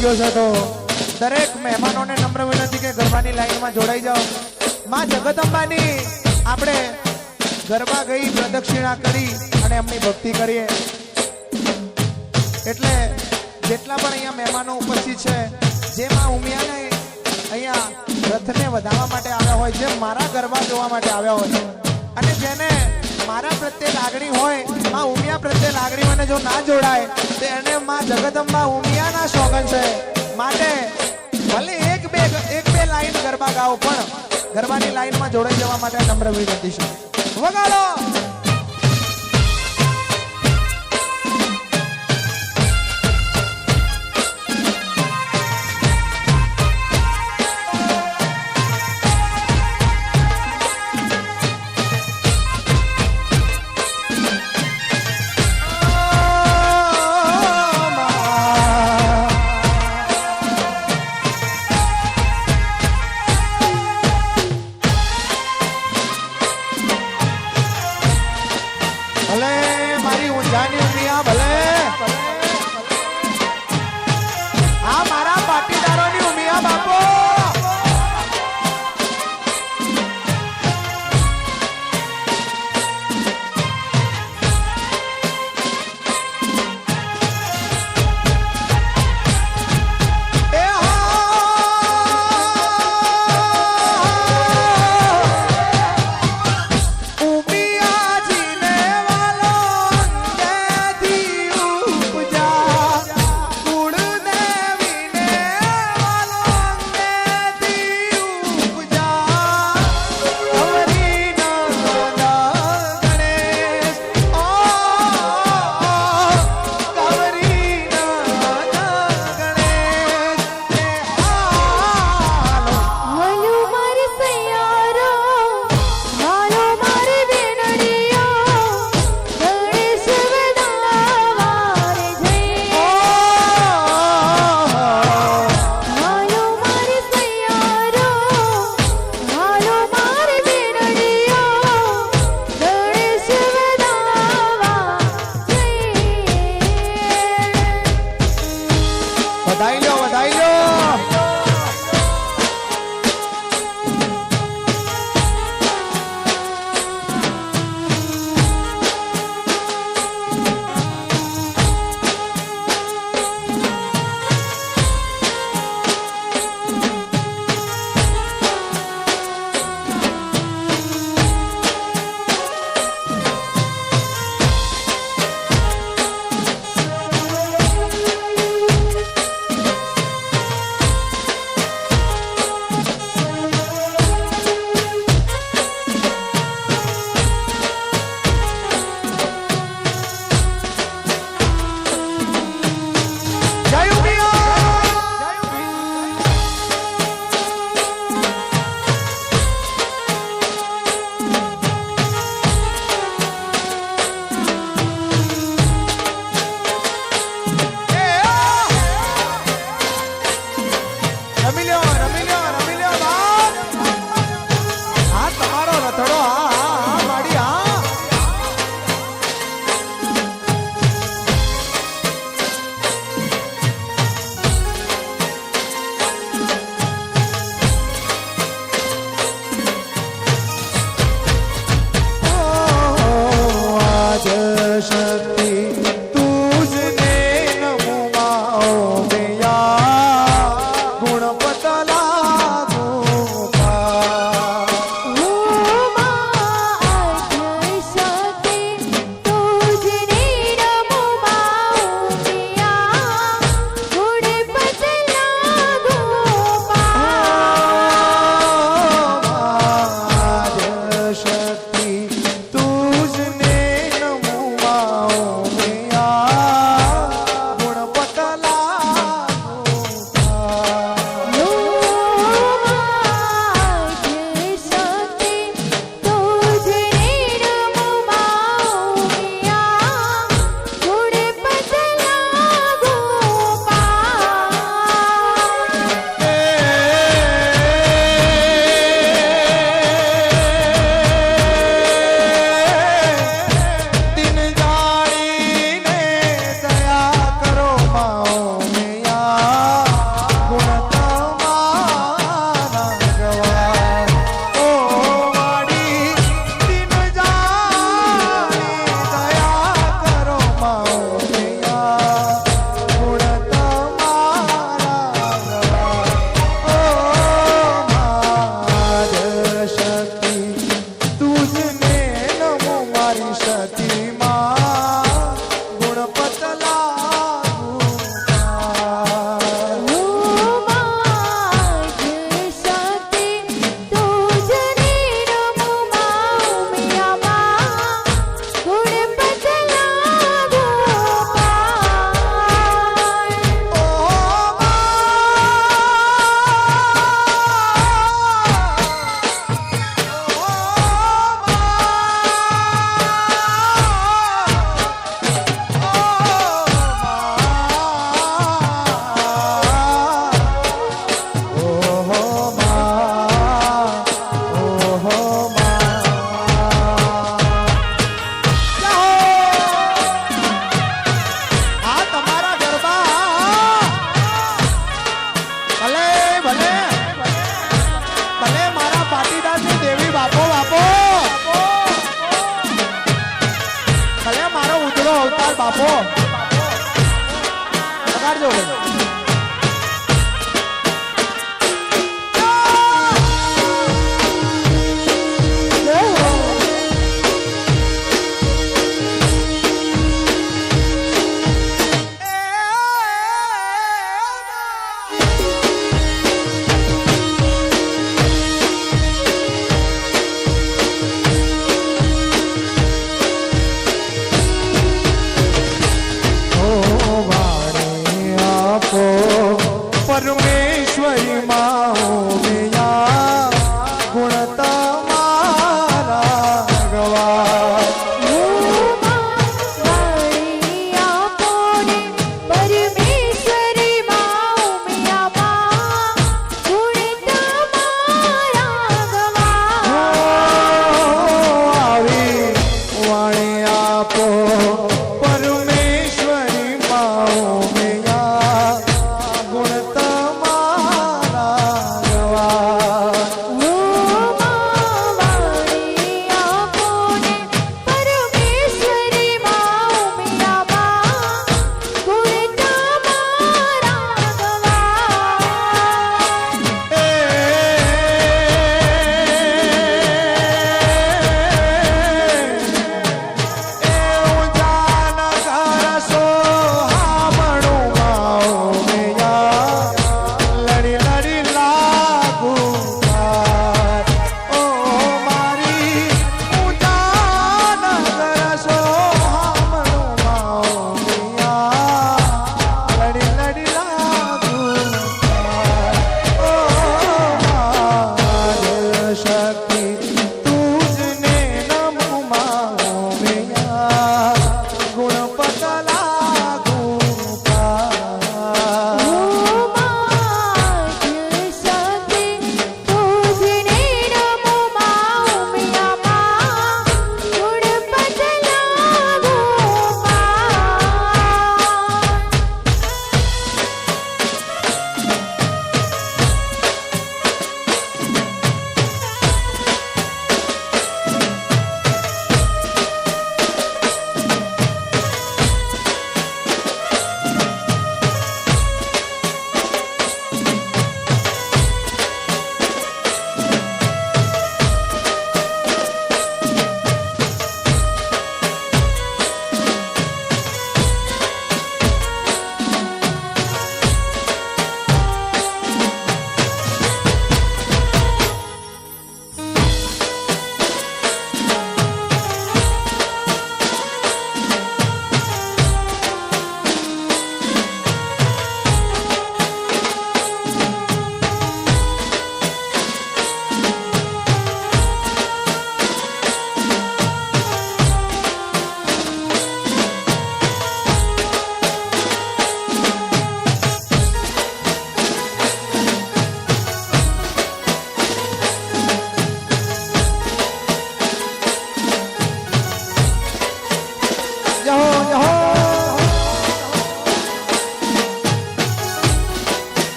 ગયો છે તો દરેક મહેમાનોને નમ્ર વિનંતી કે ગરબાની લાઈનમાં જોડાઈ જાઓ. માં જગદંબાની આપણે ગરબા ગઈ પ્રદક્ષિણા કરી અને એમની ભક્તિ કરીએ. એટલે જેટલા પણ અહીંયા મહેમાનો ઉપસ્થિત છે, જે માં ઉમિયાને અહીંયા રથને વધાવવા માટે આવ્યા હોય, જે મારા ગરબા જોવા માટે આવ્યા હોય અને જેને મારા પ્રત્યે લાગણી હોય, માં ઉમિયા પ્રત્યે લાગણી મને જો ના જોડાય તો એને માં જગદંબા ઉમિયાના શોગન છે. માટે ભલે એક બે લાઈન ગરબા ગાઓ, પણ ગરબાની લાઈનમાં જોડાઈ જવા માટે નમ્ર વિનંતી છે. વગાડો. ભલે ભલે મારા પાટીદારની દેવી બાપો બાપો ભલે મારો ઉજળો અવતાર બાપો લગાડજો ભાઈ परमेश्वरी माओ मिया गुण तमारा गवा परमेश्वरी माओ मिया गुण तमारा गवा આવી વાણી આપો પરમેશ્વરી માઓ મિયા ગુણ તમારા ગવા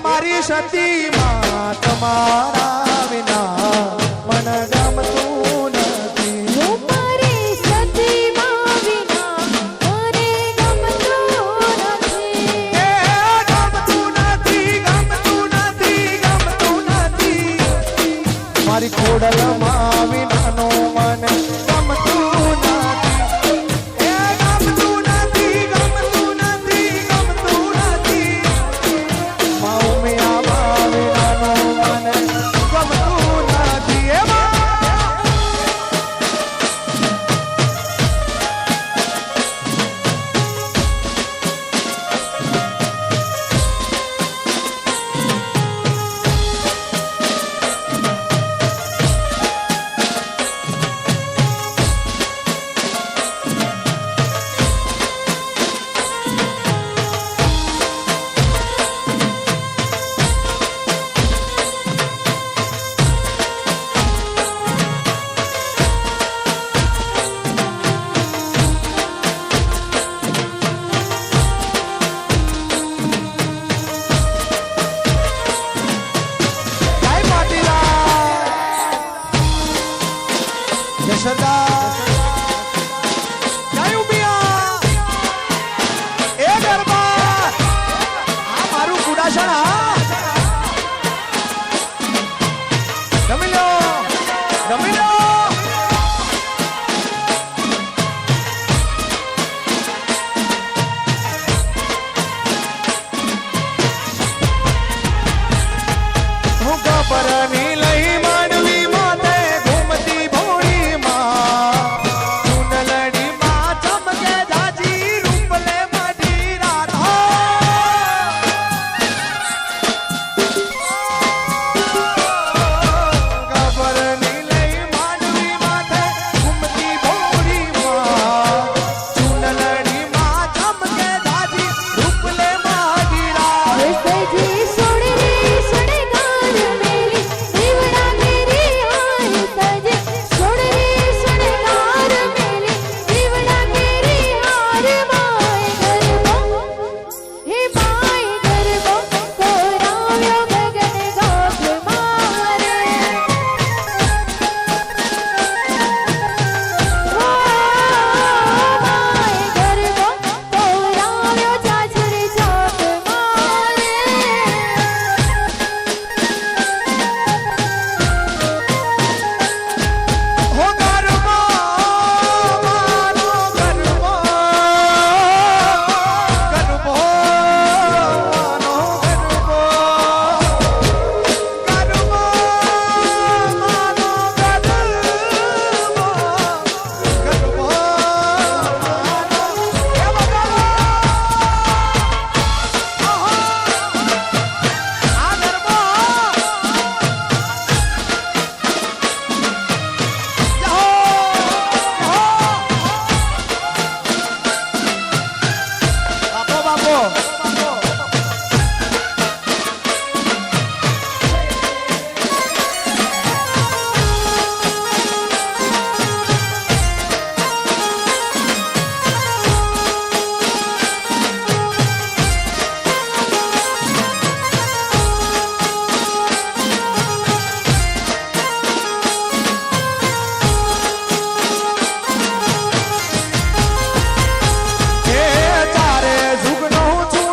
મારી સતી માં તમારા વિના મન ગમતું નથી. હું મારી સતીમાં વિના મને ગમતું નથી. એ ગમતું નથી, ગમતું નથી, ગમતું નથી. મારી ખોડલમાં વિનાનો મને ગમતું નથી. એ ગમતું નથી, ગમતું નથી, ગમતું નથી. માં ઉમિયામાં વિનાનો મને ગમતું નથી. એ માં જશોદા જય ઉમિયા એ ગરબા આ મારું કુડાસણ હા રમી લો રમી લો હું ગબરની લઈ માંડવી માતે ઘૂમતી ભોળી માં ચૂંદલડી માં ચમકે જાજી રૂપલે મઢી રાધા ગબરની લઈ માંડવી માતે ઘૂમતી ભોળી માં ચૂંદલડી માં ચમકે જાજી રૂપલે મઢી રાધા સજી સોડરી સડગાર મેલી દીવડા તેરી હાય સજે સોડરી સડગાર મેલી દીવડા તેરી હાર માય ગરબો હે માય ગરબો કોરાવ્યો ગગન ગાભ મારે માય ગરબો કોરાવ્યો જાજરી જાપ મારે હો ગરબો મારો ગરબો ગરબો મારો ગરબો ગરબો મારો ગરબો ગરબો આ ગરબો બાપો એ તારે ઝુગનો છું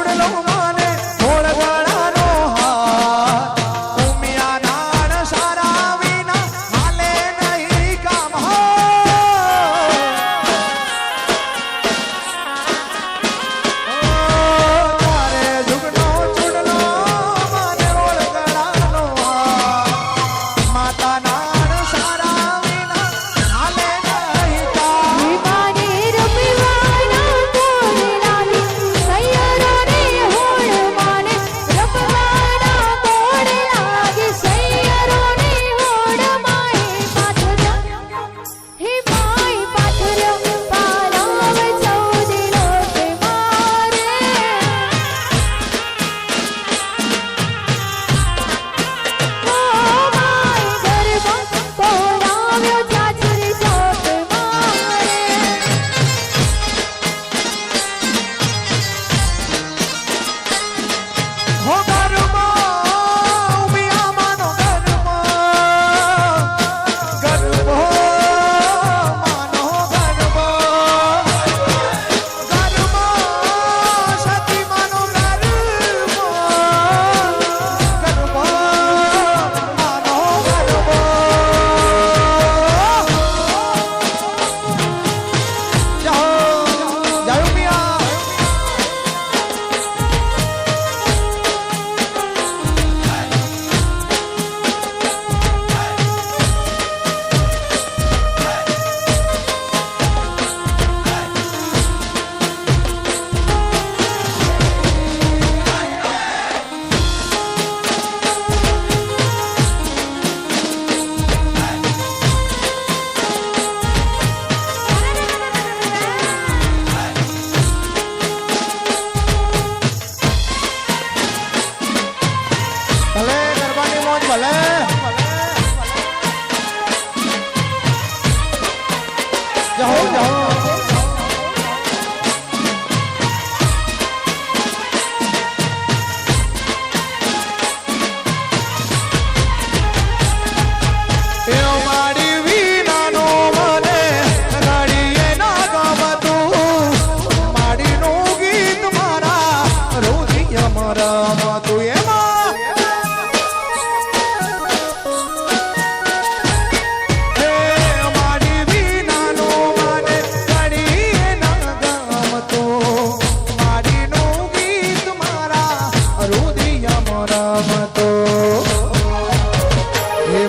જાઓ જાઓ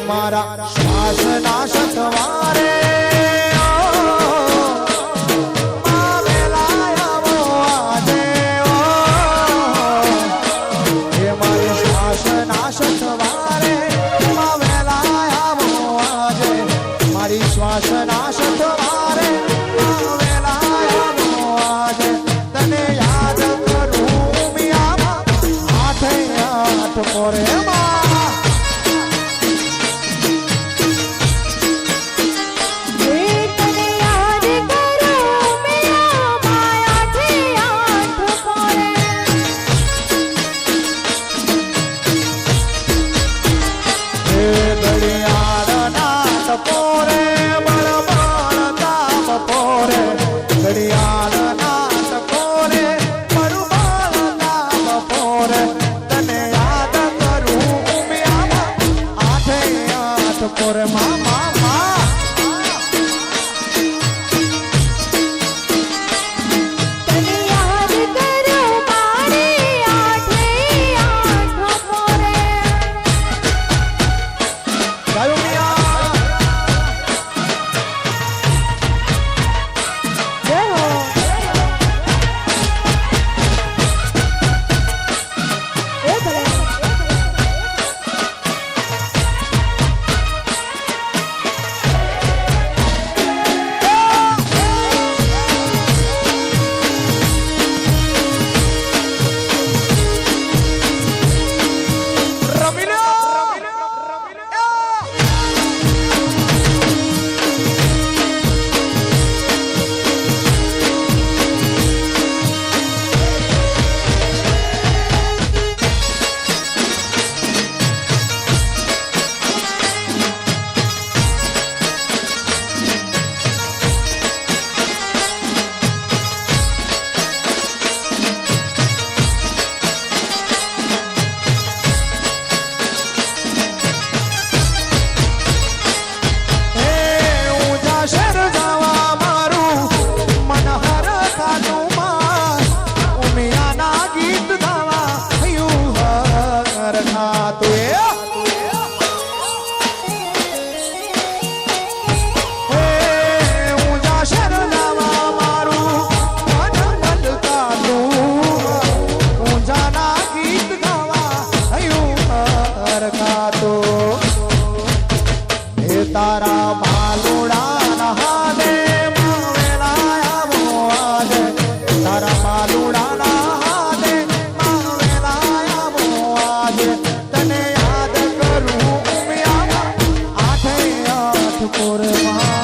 મારા શ્વાસના સથવારે શ્વાસના સથવારે તને યાદ કરું મિયામાં આઠે આઠ પોરે તારા માલુડા નહાને માવેલા મોઆજ તારા માલુડા નહાને માવેલા મોઆજ તને યાદ કરું ઉમિયા આઠે આઠ કોરમાં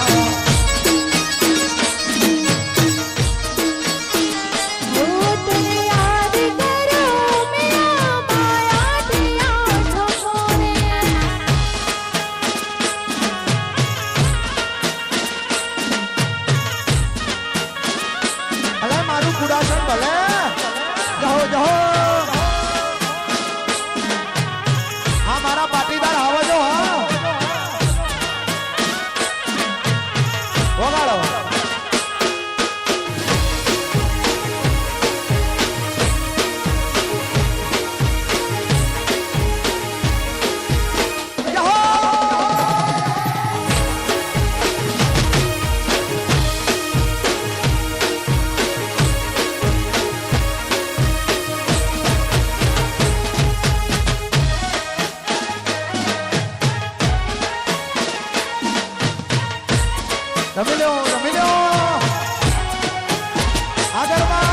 રમી લો આગળમાં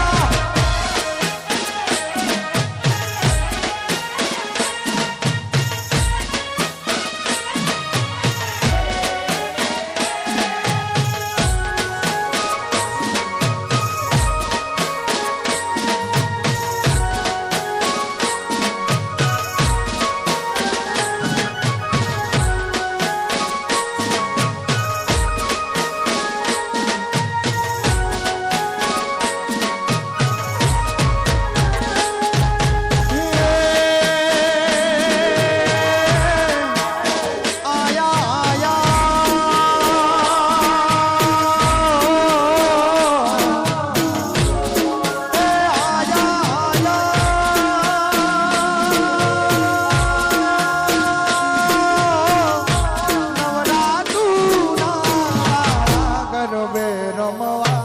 રમવા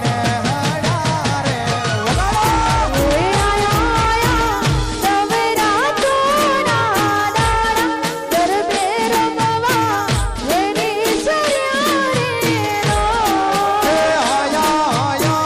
નેહડા રે વગાડો. એ આયા આયા નવરાત્રોના દાડા ગરબે રમવા એની ચર્યા રે રો. એ આયા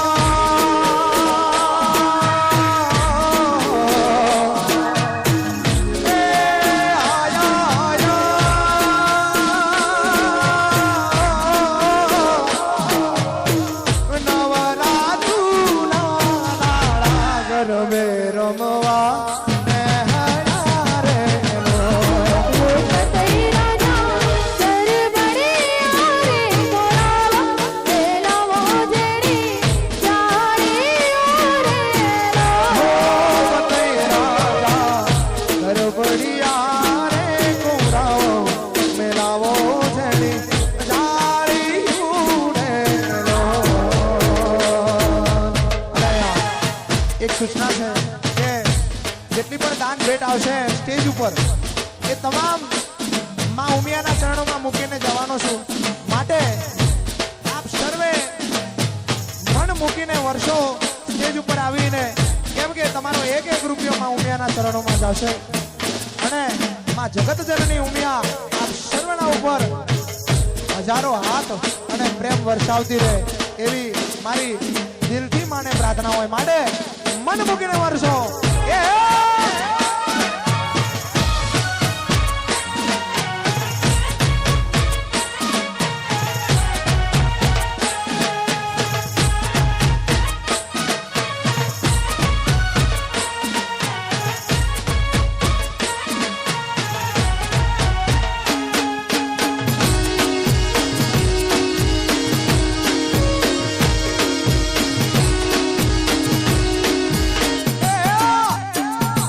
રમે રમવા નેહડા રે લો. પતઈ રાજા દરબારે આરે બોલાવા વેલાવો જેડી જાડી રે રો. પતઈ રાજા ગરબડિયા રે કોરાવો મેલાવો જડી જાળી ઉડે લો. એક સૂચના છે કે જેટલી પણ દાન ભેટ આવશે સ્ટેજ ઉપર એ તમામ માં ઉમિયાના ચરણોમાં મૂકીને જવાનો છું. માટે આપ સર્વે મન મૂકીને વર્ષો સ્ટેજ ઉપર આવીને કેમ કે તમારો એક એક રૂપિયો માં ઉમિયાના ચરણોમાં જશે અને માં જગત જનની ઉમિયા આપ સર્વના ઉપર હજારો હાથ અને પ્રેમ વર્ષાવતી રહે એવી મારી દિલથી માને પ્રાર્થના હોય. માટે મન મૂકીને વર્ષો એ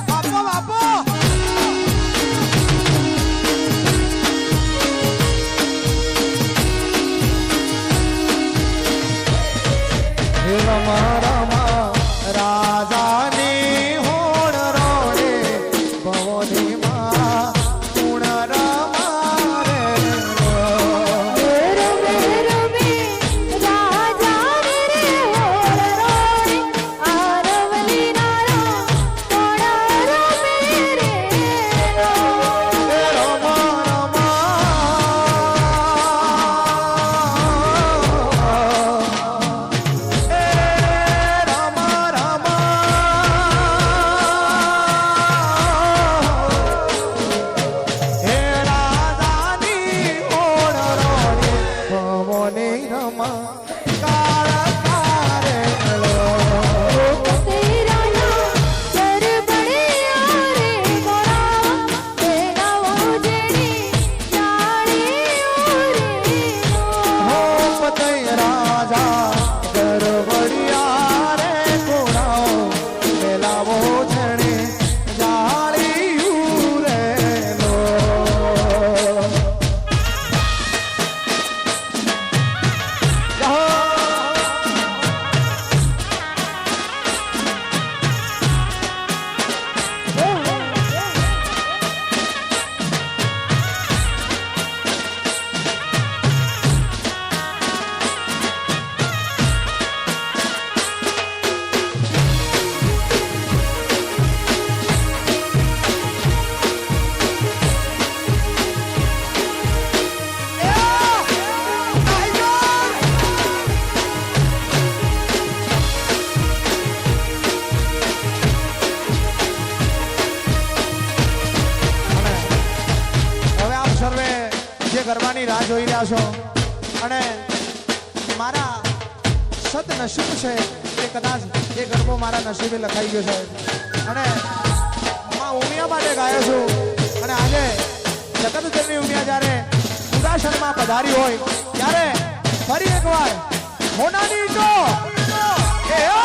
બાપો બાપો હે રમા રમા રાજાની હોડ રોડે ભવની માં ગુણ રમા રે રમે રમે રાજા રે હોર રોડે આરવલી નારા કોડા રમે રે રો. હે રમા રમા હે રમા રમા હે રાજાની ઓળ રોડે ભવની રમા કાળ કારે લો. પતઈ રાજા દરબારે આરે બોલાવા વેલાવો જેડી જાડી રે રો. હો પતઈ રાજા ગરબડિયા રે કોરાઓ મેલાવો છણે જાળિયું રે લો. હવે આપ સર્વે જે ગરબાની રાહ જોઈ રહ્યા છો અને મારા સદનસીબ છે કે કદાચ એ ગરબો મારા નસીબે લખાઈ ગયો છે અને માં ઉમિયા માટે ગાયો છું. અને આજે જગતજનની ઉમિયા જ્યારે સુદાસનમાં પધારી હોય ત્યારે ફરી એકવાર હોનાની ઈંટો એ હો!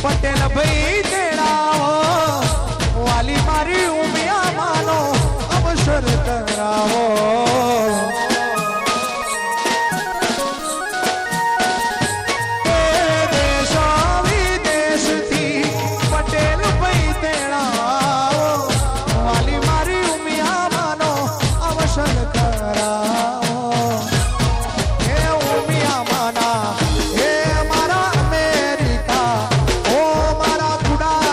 પટેલ ભાઈ તેડાવો વાલી મારી ઉમિયા માનો અવસર કરાવો એ દેશ વિદેશથી પટેલ ભાઈ તેડાવો વાલી મારી ઉમિયા માનો અવસર કરાવો હે ઉમિયા માના હે મારા અમેરિકા ઓ મારા ખુડા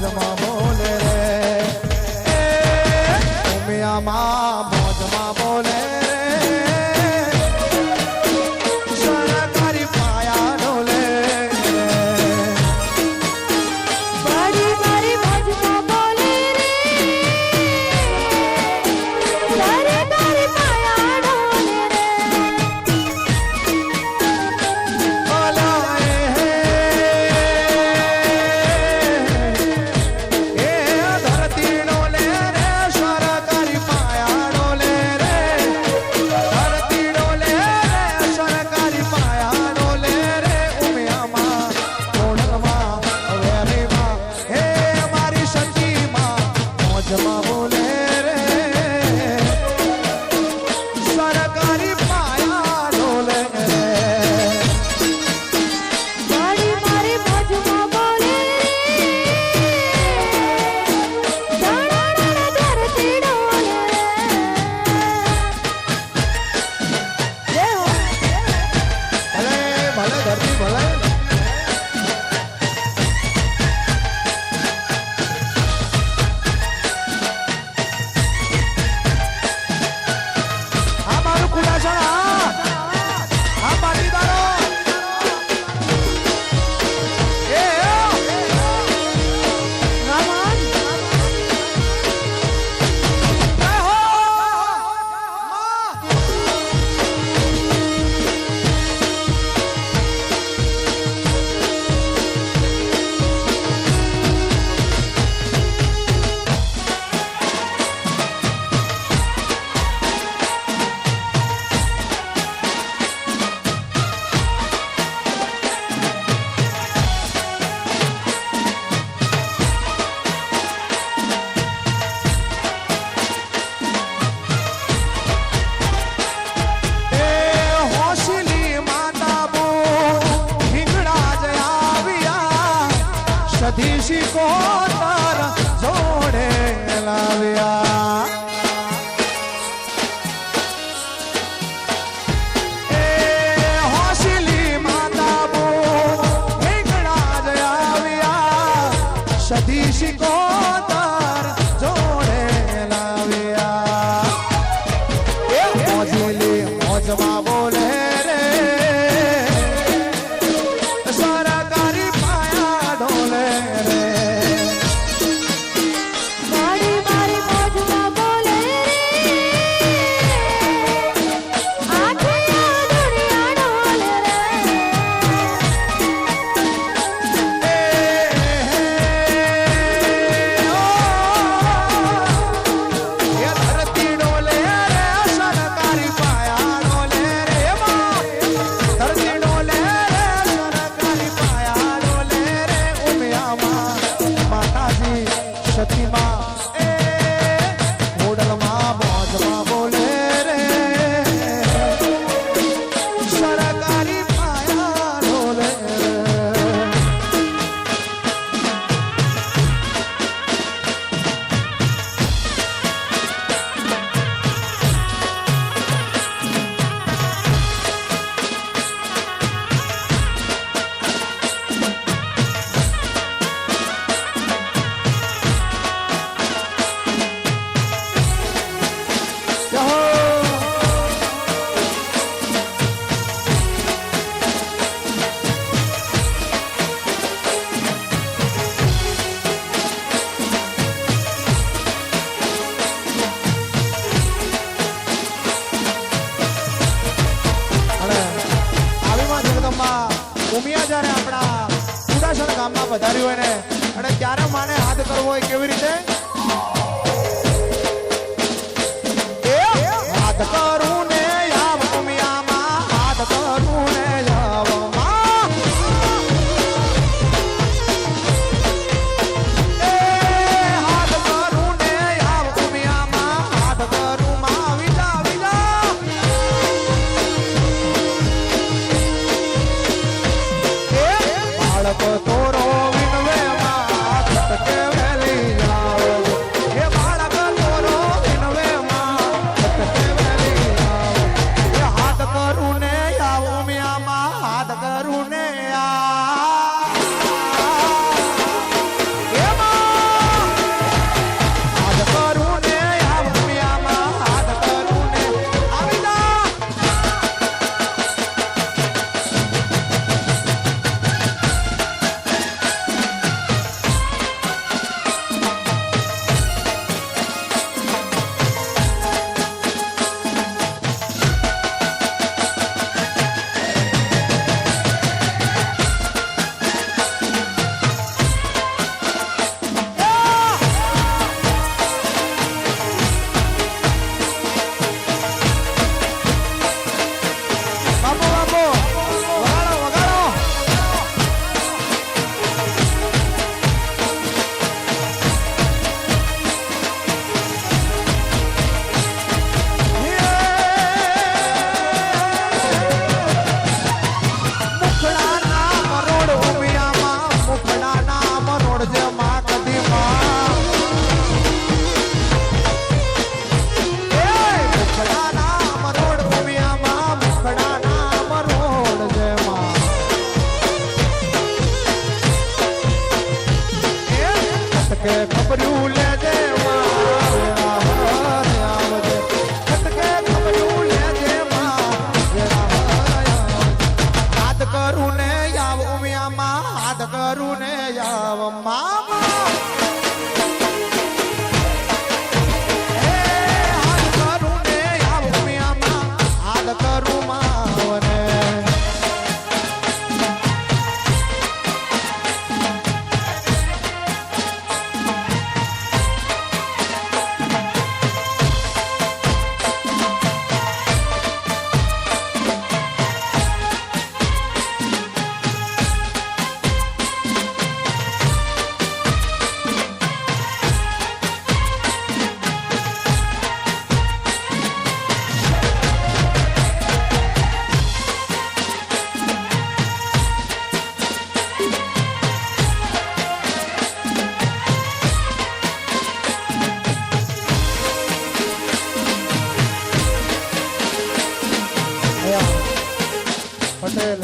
મોજમાં બોલે રે ઉમિયામાં મોજમાં બોલે સરકારી પાયા ડોલે મારી મારી મોજમાં બોલે રે સરકારી પાયા ડોલે રે ધરતી ડોલે રે સરકારી પાયા ડોલે રે ધરતી ડોલે રે સરકારી પાયા ડોલે રે ઉમિયામાં મોઢમાં વેરીમાં હે મારી સતીમાં મોજમાં બોલે રે સરકારી પાયા ડોલે રે મારી મારી મોજમાં બોલે રે ધરતી ડોલે રે ભલે ભલે ધરતી ભલે આ મારું કુડાસણ આ પાટીદારો એ રામન જય હો એ હોશલી માતા બો હિંગડા જ આવ્યા સધીશી કોતર જોડે લાવ્યા એ હોશલી માતા બો હિંગડા જ આવ્યા સધીશી કોતર જોડે લાવ્યા મોજલી મોજમાં બોલે રે સરકારી પાયા ડોલે રે મારી મારી મોજમાં બોલે રે આખિયા દુનિયા ડોલે રે એ ધરતી ડોલે રે સરકારી પાયા ડોલે રે ધરતી ડોલે રે સરકારી પાયા ડોલે રે ઉમિયામાં માતાજી સતીમાં એ હોડલમાં મોજમાં બોલે રે સરકારી પાયા ડોલે રે જય હો અને આવીમાં જગદંબા ઉમિયા જ્યારે આપણા કુડાસણ ગામમાં પધાર્યું હોય ને અને ત્યારે માને હાથ કરવો હોય કેવી રીતે એ હાથ કરું ને આવ ઉમિયામાં હાથ કરું ને આવમાં એ હાથ કરું ને આવ ઉમિયામાં હાથ કરું માં વિજા વિજા બાળક તોરો વિનવે માં ખટકે વેલી જાવ એ બાળક તોરો વિનવે માં ખટકે વેલી ખટકે ખબર્યું લેજે માં વેળા હરે આવજે ખટકે ખબર્યું લેજે માં વેળા હરે આવજે હાથ કરું ને આવ ઉમિયામાં હાથ કરું ને આવ મામા કરું માવને પટેલ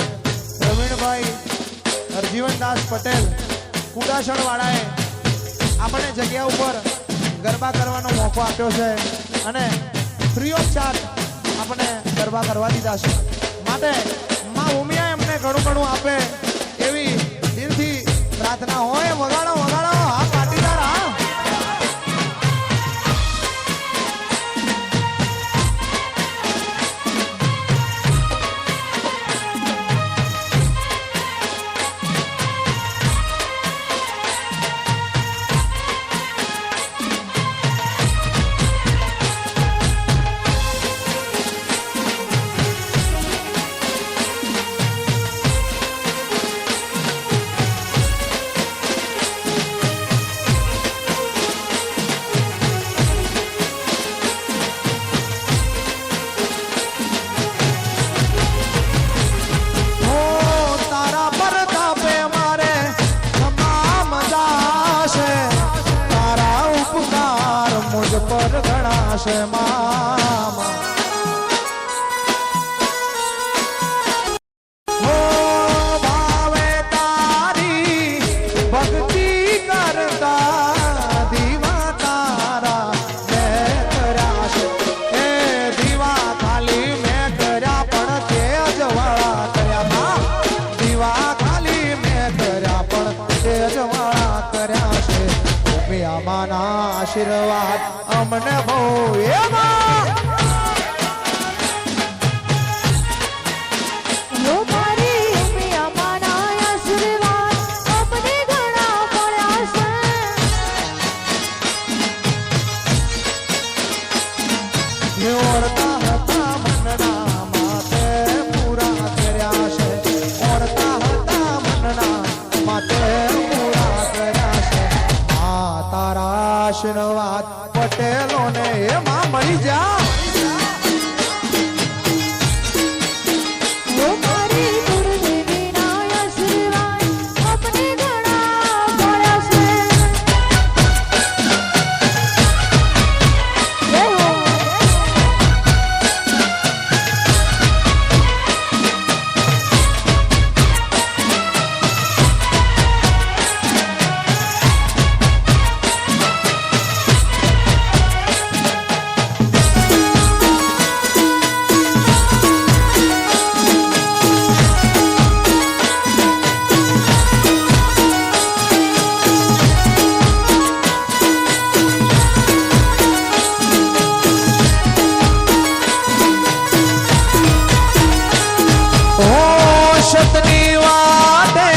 પ્રવીણભાઈ હરજીવનદાસ પટેલ કુડાસણ વાળાએ આપણને જગ્યા ઉપર ગરબા કરવાનો મોકો આપ્યો છે અને ફ્રી ઓફ ચાર્જ આપણને ગરબા કરવા દીધા છે માટે માં ઉમિયા એમને ઘણું ઘણું આપે એવી દિલથી પ્રાર્થના હોય વગાડો વગાડો હા પાટીદાર હા પર ગણાશે મામા હો ભાવે તારી ભક્તિ કરતા દીવા તારા મેં કર્યા છે એ દીવા ખાલી મેં કર્યા પણ તે અજવાળા કર્યા દીવા ખાલી મેં કર્યા પણ તે અજવાળા કર્યા છે ઉમિયામાના આશીર્વાદ અમને બહુ એમાં લો મારી ઉમિયામાના આશીર્વાદ અમને ઘણા મળ્યા છે ઓરતા હતા મનના માતે પૂરા કર્યા છે ઓરતા હતા મનના માતે પૂરા કર્યા છે આ તારા આશીર્વાદ પટેલોને એમાં મળી જા લો મારી ગુરુદેવીના આશીર્વાદ અમને ઘણા મળ્યા છે જય હો શતની વાટે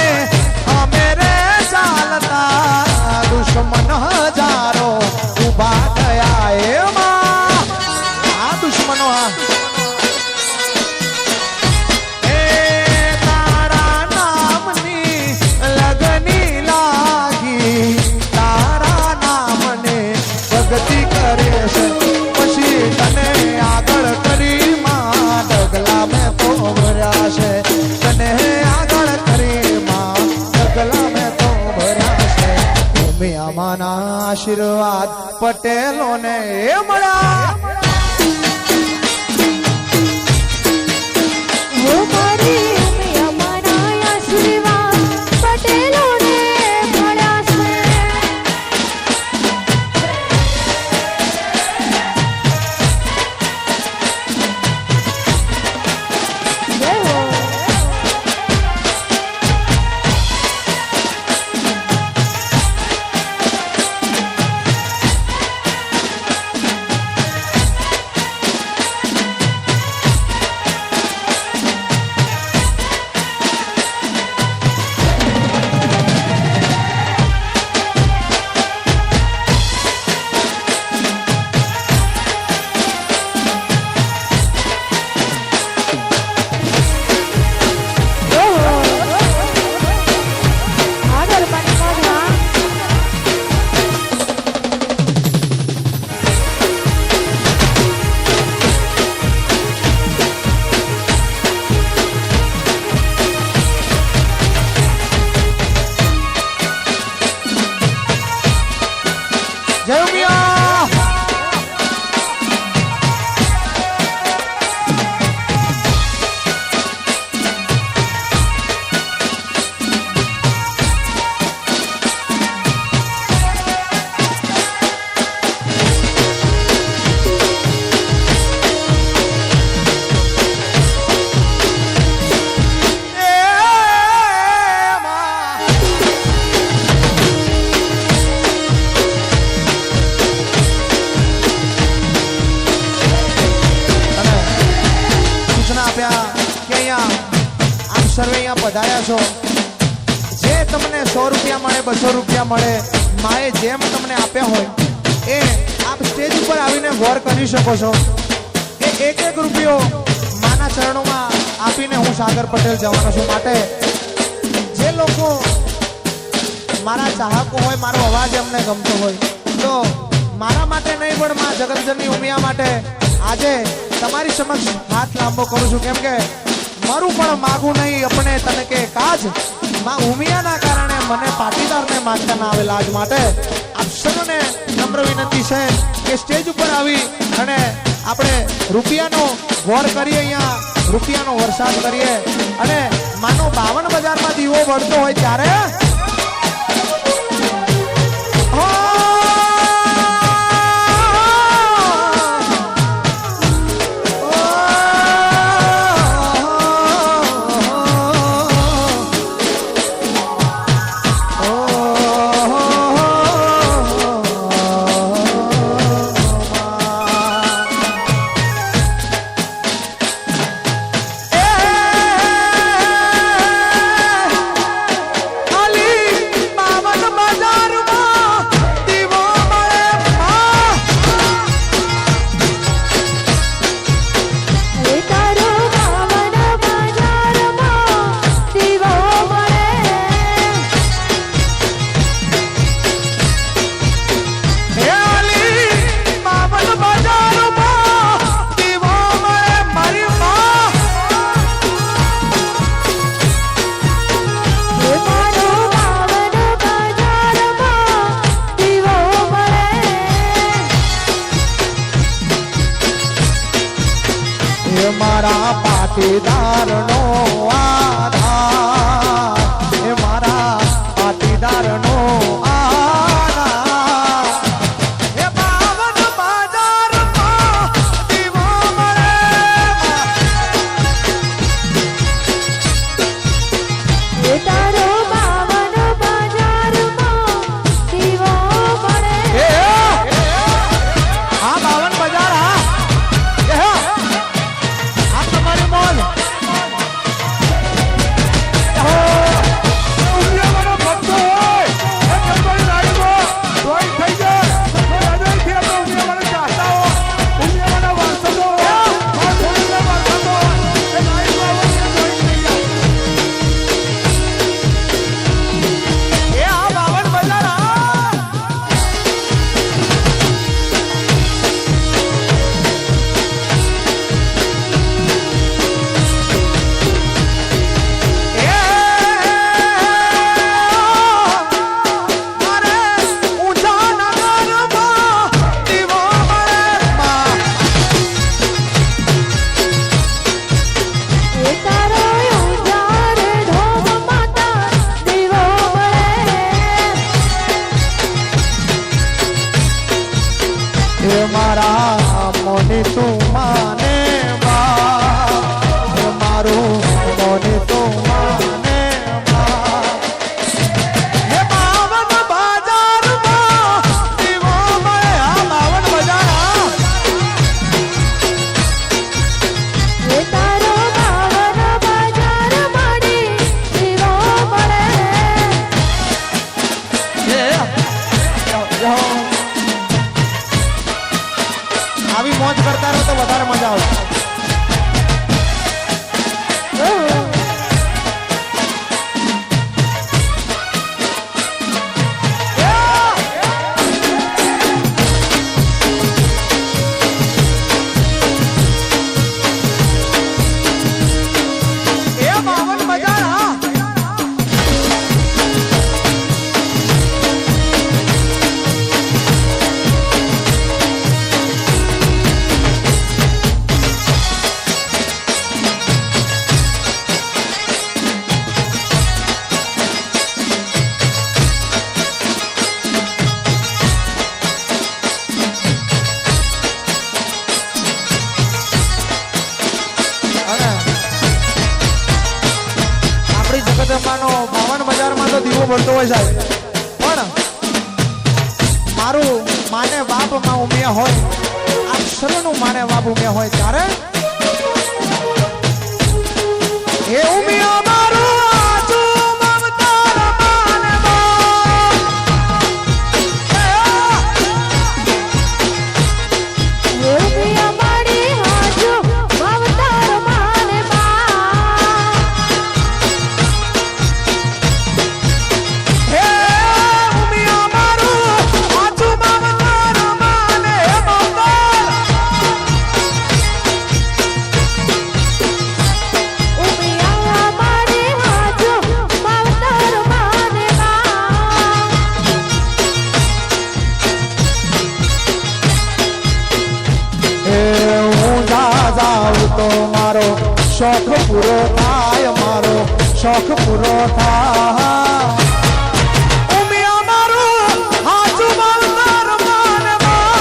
અમે રે ચાલતા દુશ્મન હજારો ઉભા થયા એમાં આ દુશ્મનો એ તારા નામની લગની લાગી તારા નામને ભક્તિ કરે છે પછી તને આગળ કરી માં ડગલા મેં તો ભર્યા છે તને આગળ કરી માં ડગલા મેં તો ભર્યા છે ઉમિયામાના આશીર્વાદ પટેલોને મળ્યા લો મારી ઉમિયામાના આશીર્વાદ પટેલોને મળ્યા છે જય ઉમિયા સર્વે અહીંયા પધાર્યા છો જે તમને 100 રૂપિયા મળે 200 રૂપિયા મળે માએ જેમ તમને આપ્યા હોય એ આપ સ્ટેજ ઉપર આવીને ગૌર કરી શકો છો કે એક એક રૂપિયો માના ચરણોમાં આપીને હું સાગર પટેલ જવાનો છું માટે જે લોકો મારા ચાહકો હોય મારો અવાજ એમને ગમતો હોય તો મારા માટે નહીં પણ માં જગતજનની ઉમિયા માટે આજે તમારી સમક્ષ હાથ લાંબો કરું છું કેમ કે મારું પણ માગું નહીં અપને તને કે કાજ માં ઉમિયાના કારણે મને પાટીદારને માગતા ના આવે લાજ માટે આપ સૌને નમ્ર વિનંતી છે કે સ્ટેજ ઉપર આવી અને આપણે રૂપિયાનો ગોર કરીએ અહીંયા રૂપિયાનો વરસાદ કરીએ અને માનો 52 બજારમાં દીવો વળતો હોય ત્યારે મારા પાટીદારનો આધાર એ મારા પાટીદારનો આધાર એ 52 બજારમાં દીવો મળે એ તારો 52 બજારમાં દીવો મળે હા 52 બજાર હા તમારી મોલ મારા મોની તું માને બા મારું મોની તું માને બા એ 52 બજારમાં દીવો મળે આ 52 બજાર એ તારો 52 બજારમાં દીવો મળે આવી મોજ કરતા રહો તો વધારે મજા આવશે બોલતો હોય સાહેબ પણ મારું માને બાપ માં ઉમ્યા હોય આ સર્વનું માને બાપ ઉમ્યા હોય ત્યારે એ ઉમ્યા મારું આજુ મમતાર માને બાપ ઉમિયા માડી હાજુ મમતાર માને બા હે ઉમ્યા મારું આજુ મમતાર માને બાપ ઉમિયા માડી હાજુ મમતાર માને બા એ હું જાઉં તો મારો શોખ પૂરો થાય મારો શોખ પૂરો થાય ઉમિયા મારું હાજુ મમતાર માને બાપ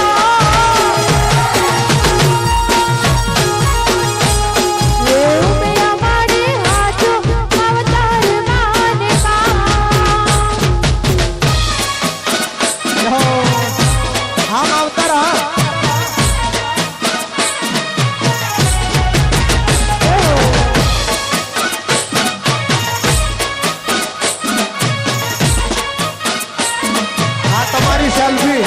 ઉમિયા માડી હાજુ મમતાર માને બા હા માવતર હા હા તમારી સેલ્ફી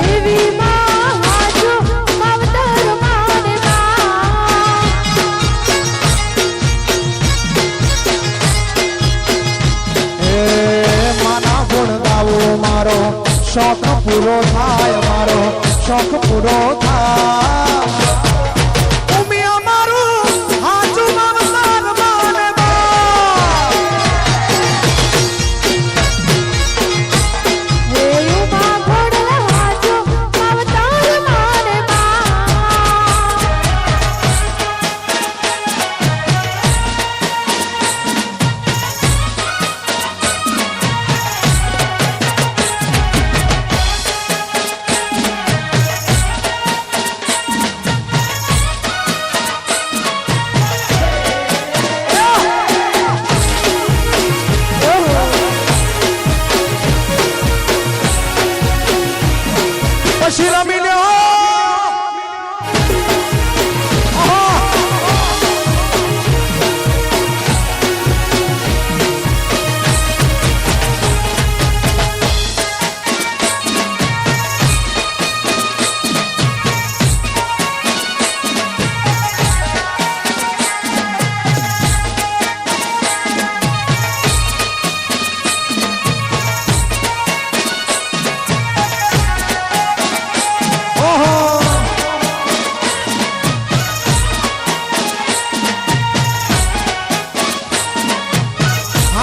દેવી માં હાજુ મમતાર માને બા માના ગુણ ગાવો મારો શોખ પૂરો થાય મારો શોખ પૂરો થાય ઉમિયા મારું હાજુ મમતાર માને બાપ ઉમા ઘોડલ હાજુ મમતાર માને બા પછી રમી લ્યો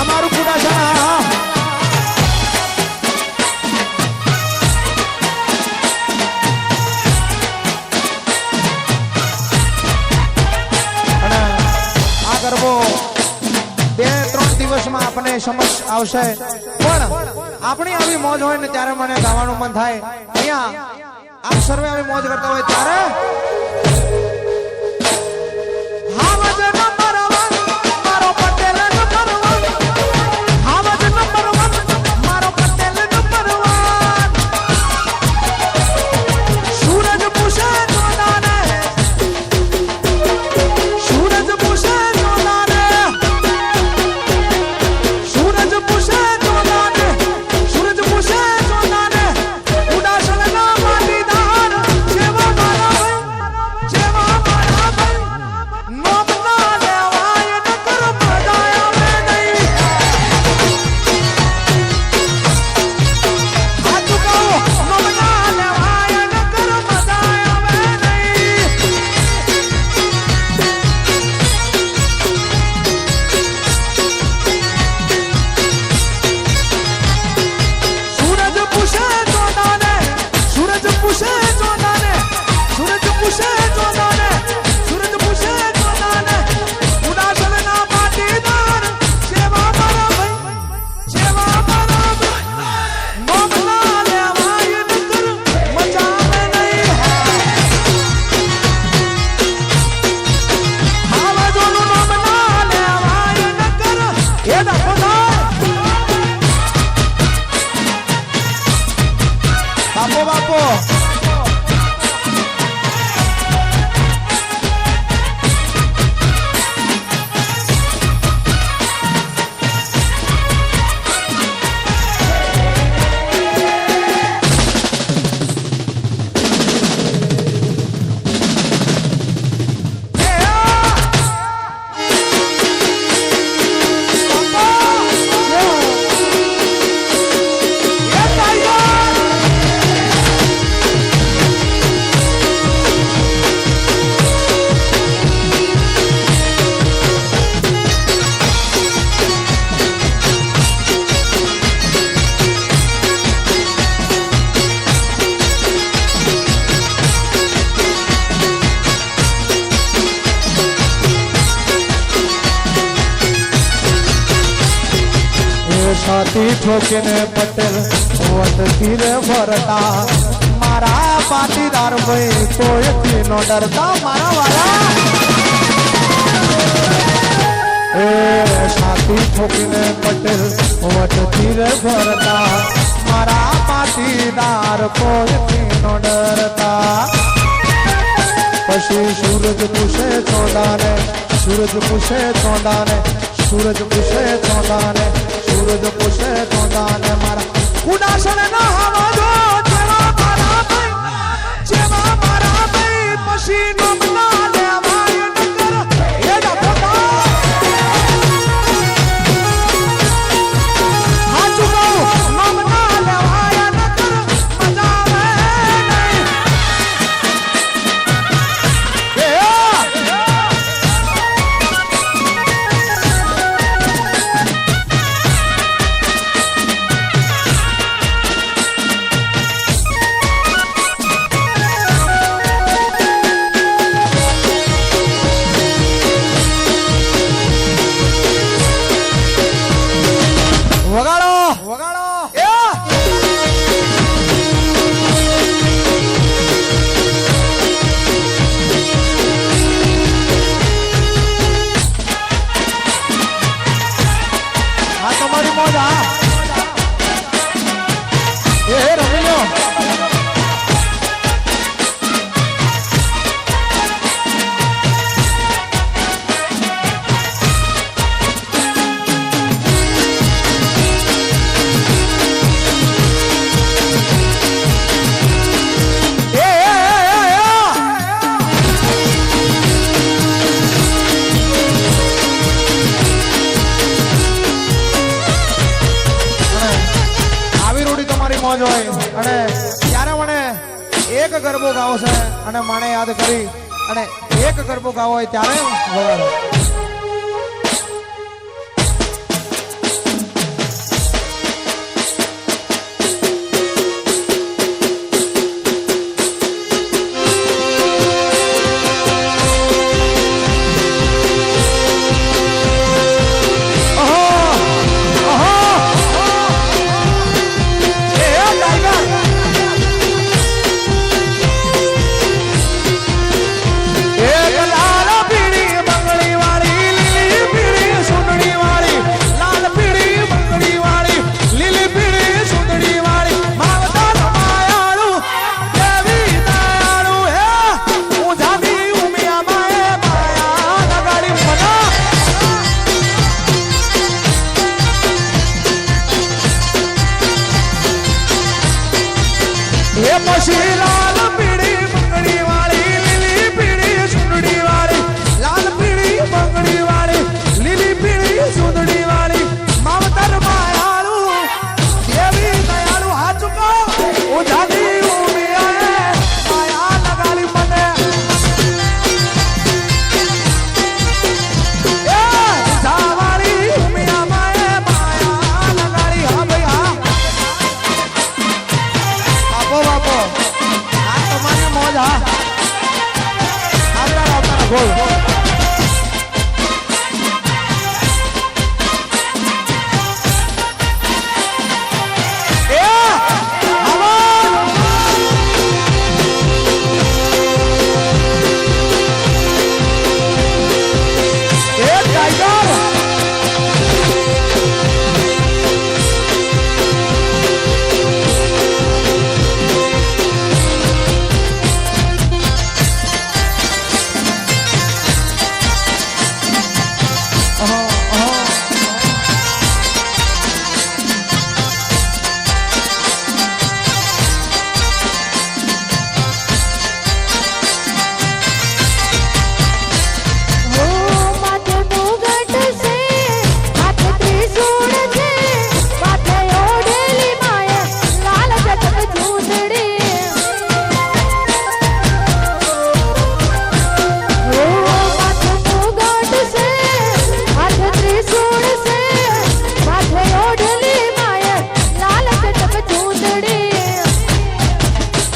અમારું પૂરા છે ને હા અને આ ગરબો 2-3 દિવસમાં આપણે સમક્ષ આવશે પણ આપણી આવી મોજ હોય ને ત્યારે મને ગાવાનું મન થાય અહીંયા આપ સર્વે આવી મોજ કરતા હોય ત્યારે હાવજ નંબર 1 મારો પટેલ નંબર 1 હાવજ નંબર 1 મારો પટેલ નંબર 1 સૂરજ પૂછે જોનાને સૂરજ પૂછે જોનાને સૂરજ પૂછે જોનાને સૂરજ પૂછે જોનાને ઉડાસલ ના માટીદાર જેવા મારા ભાઈ નો છાતી ઠોકીને પટેલ વટતી રે ફરતા મારા પાટીદાર ભાઈ કોઈથી નો ડરતા મારા વાલા એ છાતી ઠોકીને પટેલ વટતી રે ફરતા મારા પાટીદાર કોઈથી નો ડરતા પછી સૂરજ પૂછે ચોંદાને સૂરજ પૂછે ચોંદાને સૂરજ પૂછે ચોંદાને સૂરજ પૂછે ચોંદાને મારા ઉડાસણ ના હવાજો જેવા મારા ભાઈ પછી નો બના લેવાય નકર એ ડફોટા હાચું કહું નો બના લેવાય નકર મજા આવે વગાડો વગાડો હા તમારી મોજ હા એ રમી લો મોજ હોય અને ત્યારે મને એક ગરબો ગાવો છે અને મને યાદ કરી અને એક ગરબો ગાવો હોય ત્યારે વગાડો પછી લાલ પીળી બંગડી વાળી લીલી પીળી સુંદડી વાળી લાલ પીળી બંગડી વાળી લીલી પીળી સુંદડી વાળી માવતર માયાળુ દેવી દયાળુ હાથ ચુકો ઉજાડી ઉમિયાએ માયા લગાડી મને એ જાવાળી ઉમિયા માએ માયા લગાડી હા ભાઈ હા બાપો આ તમારી મોજ હા આવતા બોલ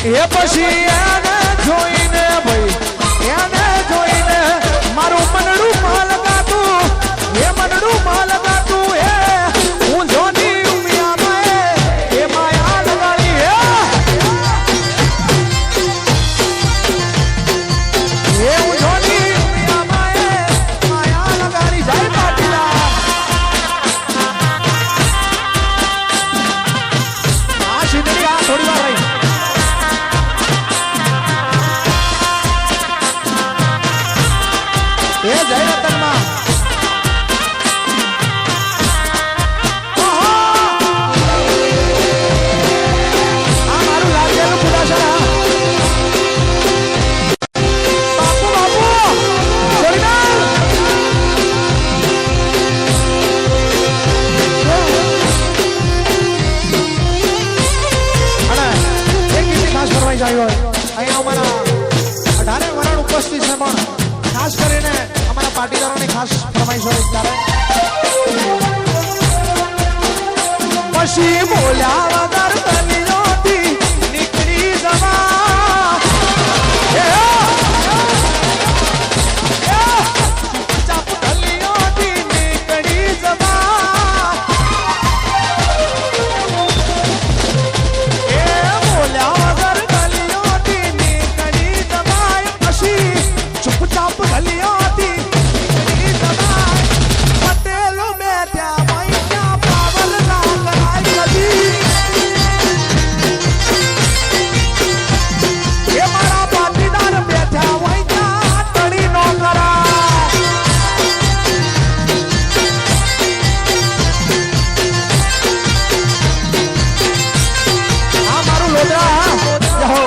એ પછી એને જોઈને ભાઈ એને જોઈને મારું મનડું માલ ગાતું એ મનડું માલ ગાતું એ હું જોની ઉપસ્થિત છે પણ ખાસ કરીને અમારા પાટીદારોની ખાસ ફરમાઈશ હોય ત્યારે પછી બોલ્યા વગર ગલીઓથી નીકળી જવા ચાપ ગલીઓથી નીકળી જવા બોલ્યા વગર ગલીઓથી નીકળી જવાય પછી ચૂપચાપ ગલીઓથી નીકળી જવાય પટેલો બેઠા હોય ત્યાં પાવર ના કરાય કદી એ મારા પાટીદાર બેઠા હોય ત્યાં તળી નો કરાય આ મારું લોદરા જહો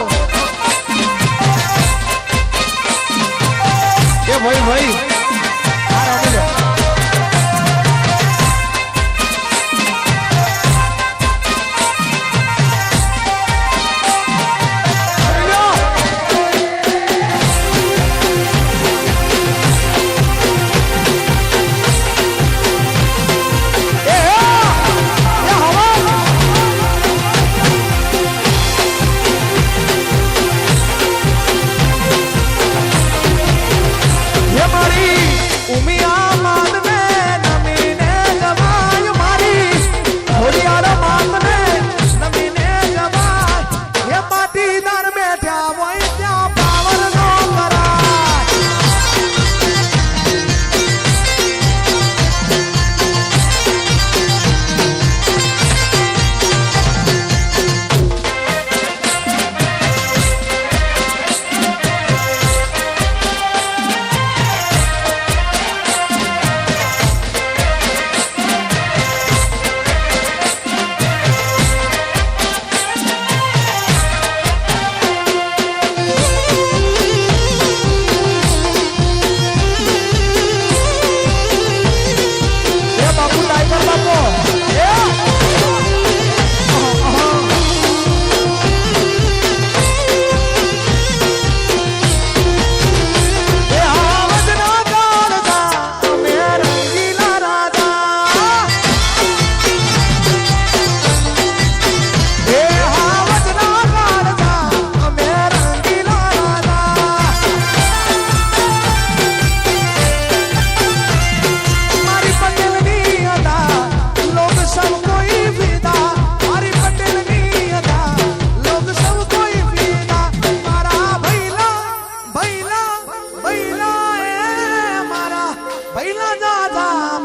એ ભાઈ આ રમી લે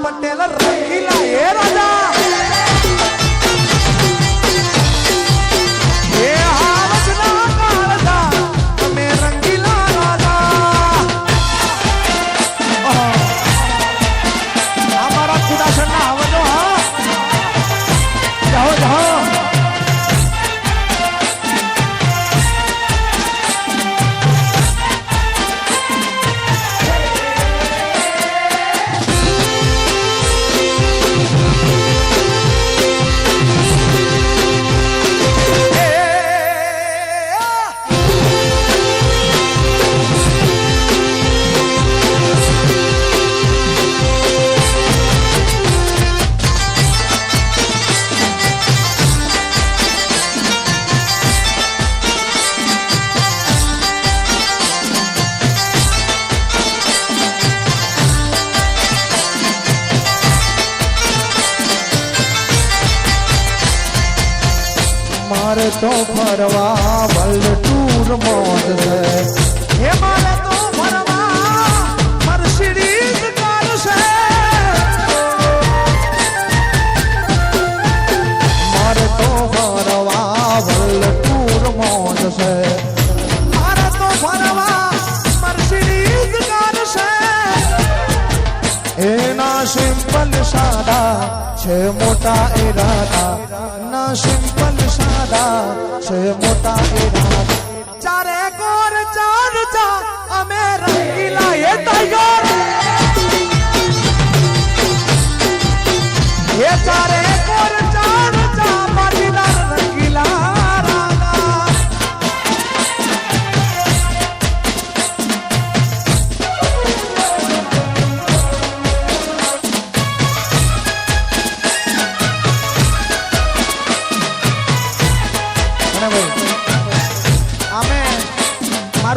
પટેલ રંગીલા એ રાજા એ હાવજના કાળજા અમે રંગીલા રાજા અમારા ખુદાસરના આવજો હા જાઓ જાઓ મારે તો ફરવા વર્લ્ડ ટૂર મોજ છે હે મારે તો ફરવા મર્સિડીઝ કાર છે મારે તો ફરવા વર્લ્ડ ટૂર મોજ છે મારે તો ફરવા મર્સિડીઝ કાર છે એના સિમ્પલ સાદા છે મોટા ઈરાદા ના સિમ્પલ સાદા છે મોટા ઈરાદા ચારે કોર ચાર ચા અમે રંગીલા એ ટાઈગર એ ચારે કોર ચાર ચા પાટીદાર રંગીલા રાગા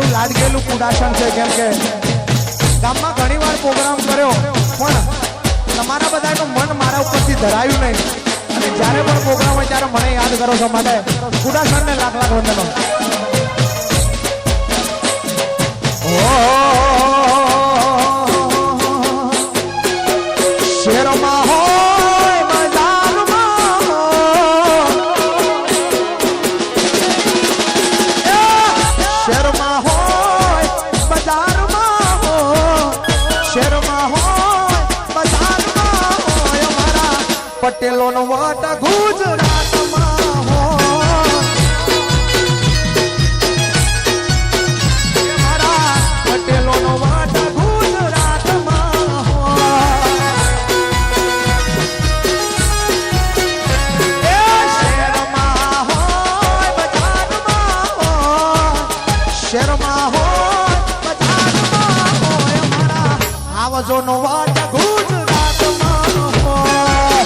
મારું લાડકેલું કુડાસણ છે. કેમ કે ગામમાં ઘણી વાર પ્રોગ્રામ કર્યો પણ તમારા બધાનું મન મારા ઉપરથી ધરાયું નહીં. અને જ્યારે પણ પ્રોગ્રામ હોય ત્યારે મને યાદ કરો છો માટે કુડાસણને લાખ લાખ વંદનો. શેરમાં હોય બજારમાં શેરમાં હોય બજારમાં શેરમાં હોય બજારમાં હોય અમારા પટેલોનો વટ ગુજરાતમાં હોય મારા પટેલોનો વટ ગુજરાતમાં હોય. એ શેરમાં હોય બજારમાં હોય શેરમાં હોય બજારમાં હોય અમારા આવજોનો વટ ગુજરાતમાં હોય.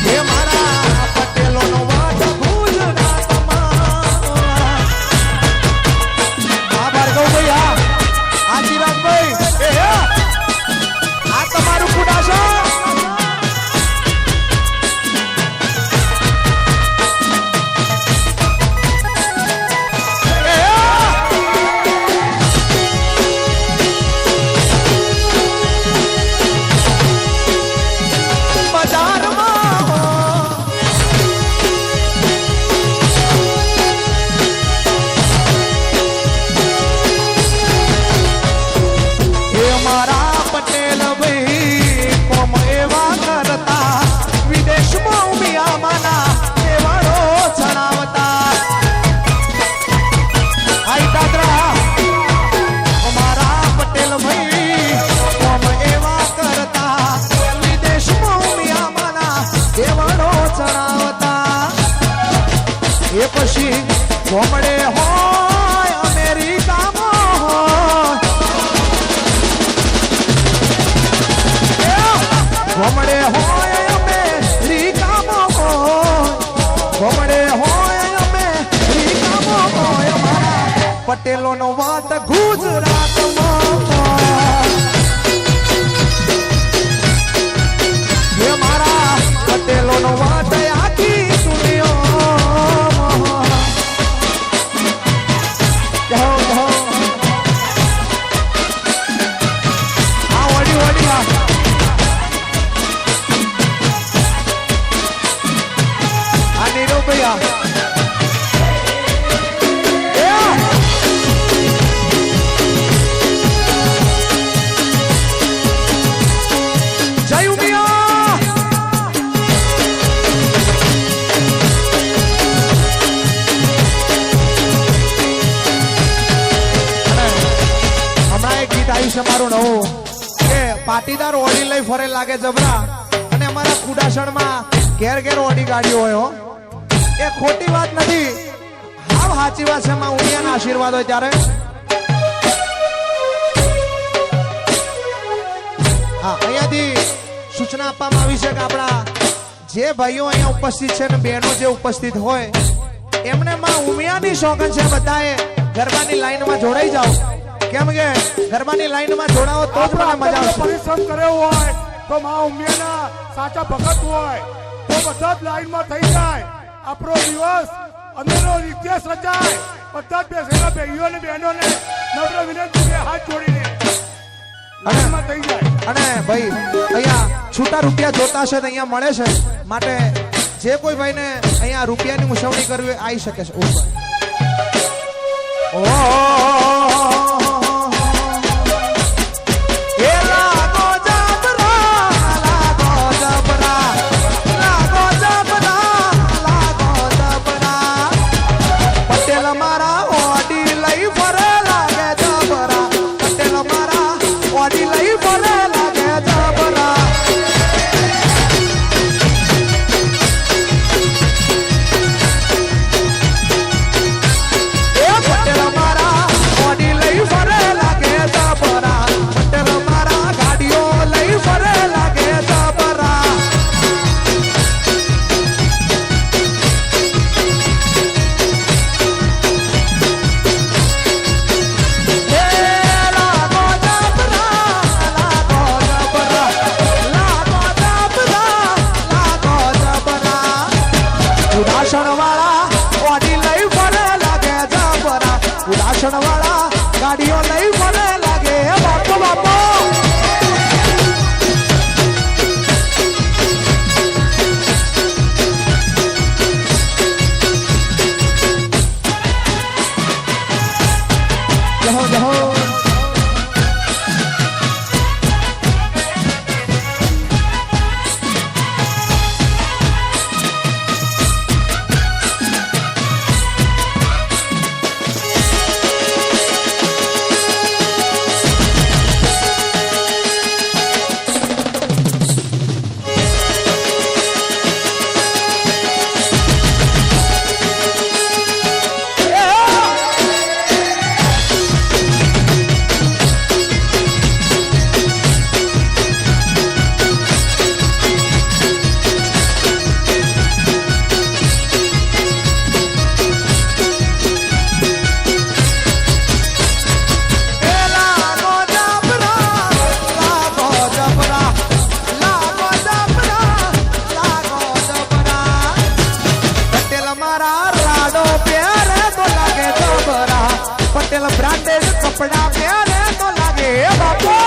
હે મારા પટેલોનો વટ ગુજરાતમાં હોય. આ ભાર્ગવભાઈ આ ચિરાગભાઈ આ તમારું કુડાસણ. બજારમાં એ મારા પટેલ ભાઈ કોમ એવા કરતા વિદેશમાં ઉમિયામાના દેવાળો ચડાવતા. આઈ દાદરા અમારા પટેલ ભાઈ કોમ એવા કરતા વિદેશમાં ઉમિયામાના દેવાળો ચડાવતા. એ પછી ગોમડે હોય અમેરિકામાં હોય ગોમડે હોય અમેરિકામાં હોય ગોમડે હોય અમેરિકામાં હોય અમારા પટેલોનો વાત ગુજરાતમાં હોય. એ મારા પટેલોનો વાત આખી દુનિયામાં હોય. જહો જહો આ વડી વડી આ નીરવ ભૈયા જય ઉમિયા. હમણાં એક ગીત આવ્યું છે મારું નવું કે પાટીદાર ઓડી લઈ ફરે લાગે જબરા. અને અમારા કુડાસણમાં ઘેર ઘેર ઓડી ગાડીઓ હોય હો. એ ખોટી વાત નથી, હાવ સાચી વાત છે. માં ઉમિયાના આશીર્વાદ હોય ત્યારે. હા, અહીંયાથી સૂચના આપવામાં આવી છે કે આપણા જે ભાઈઓ અહીંયા ઉપસ્થિત છે ને બહેનો જે ઉપસ્થિત હોય એમને માં ઉમિયાની શોખન છે. બધાએ ગરબાની લાઈનમાં જોડાઈ જાઓ. કેમ કે ગરબાની લાઈનમાં જોડાવો તો જ મને મજા આવશે. પરિશ્રમ કર્યો હોય તો માં ઉમિયાના સાચા ભગત હોય તો બધા જ લાઈનમાં થઈ જાય. આપણો દિવસ અંદરનો ઇતિહાસ રચાય. બધા જ બેસેલા ભાઈઓ અને બહેનોને નમ્ર વિનંતી છે હાથ જોડીને લાઈનમાં થઈ જાય. અને ભાઈ અહીંયા છૂટા રૂપિયા જોતા છે તો અહીંયા મળે છે. માટે જે કોઈ ભાઈને અહીંયા રૂપિયાની ઉછવણી કરવી હોય આવી શકે છે ઉપર. એ લાગો જબરા, લાગો જબરા, લાગો જબરા, લાગો જબરા. પટેલ મારા ઓડી લઈ ફરે લાગે જબરા. પટેલ મારા ઓડી લઈ ફરે લાગે જબરા. એ પટેલ મારા પાટણ વાળા ગાડીઓ લઈ મને લાગે બાપો બાપો જહો જહો પટેલ બ્રાન્ડેડ કપડા પહેરે તો લાગે બાપો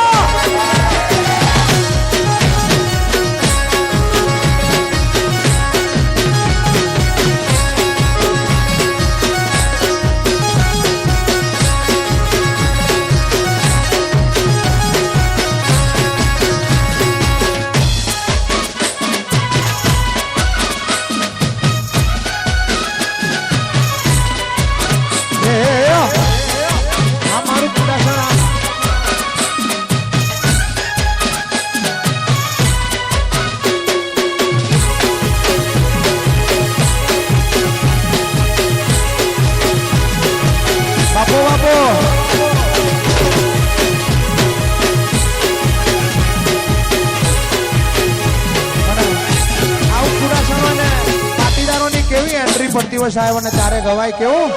પડતી હોય સાહેબ અને તારે ગવાય કેવું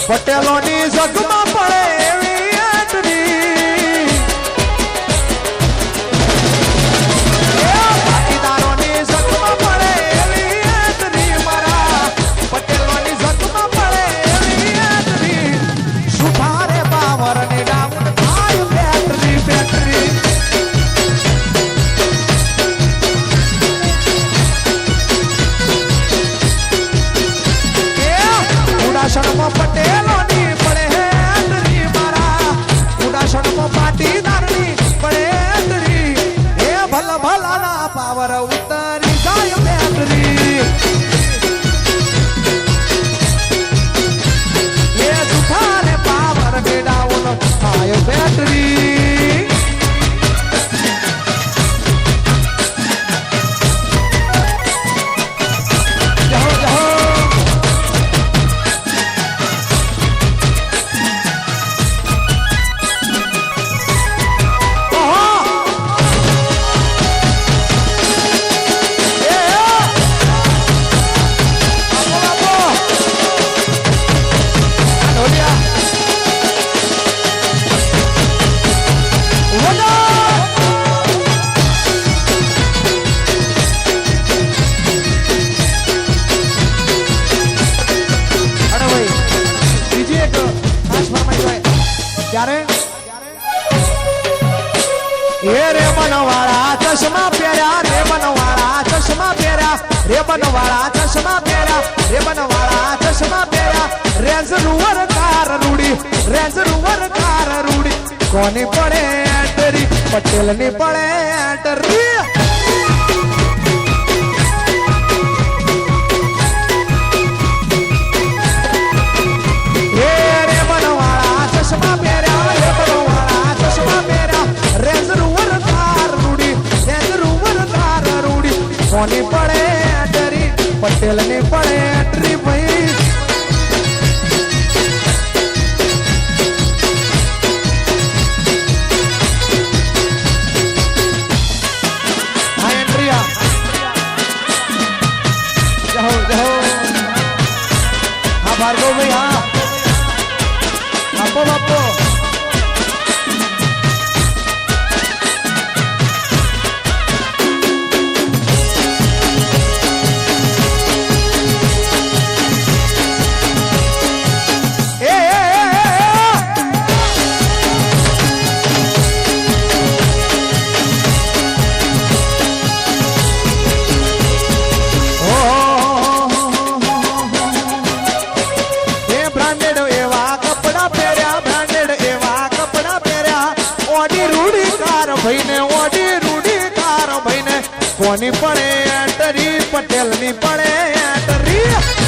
પટેલોની સગમાં પડે એવી એન્ટ્રી પાટીદારોની સગમાં પડે એવી એન્ટ્રી મારા પટેલોની સગમાં પડે એવી એન્ટ્રી સુધારે પાવર ને ડાઉન થાય બેટરી બેટરી ઉડાસણમાં પટેલોની પડે હેન્ડરી મારા ઉડાસણમાં પાટીદારની પડે હેન્ડરી એ ભલા ભલાના પાવર ઉતરી જાય બેટરી એ સુખાને પાવર ડાઉન થાય બેટરી ચશ્મા પહેર્યા રે બનવાળા ચશ્મા પહેર્યા રે બનવાળા ચશ્મા પહેર્યા રે બનવાળા ચશ્મા પહેર્યા રેન્જ રૂવર કાર રૂડી રેન્જ રૂવર કાર રૂડી કોની પડે એન્ટરી પટેલની પડે એન્ટરી રે બનવાળા ચશ્મા પહેર્યા રે બનવાળા ચશ્મા પહેર્યા રેન્જ રૂવર કોની પડે એન્ટરી પટેલની પડે એન્ટ્રી ભાઈ હા એન્ટ્રી જાઓ જાઓ હા ભાર્ગવ ભાઈ હા આપો બાપો ભાઈને ઓડી રૂડી તારો ભાઈને કોની પડે એન્ટરી પટેલની પડે એન્ટરી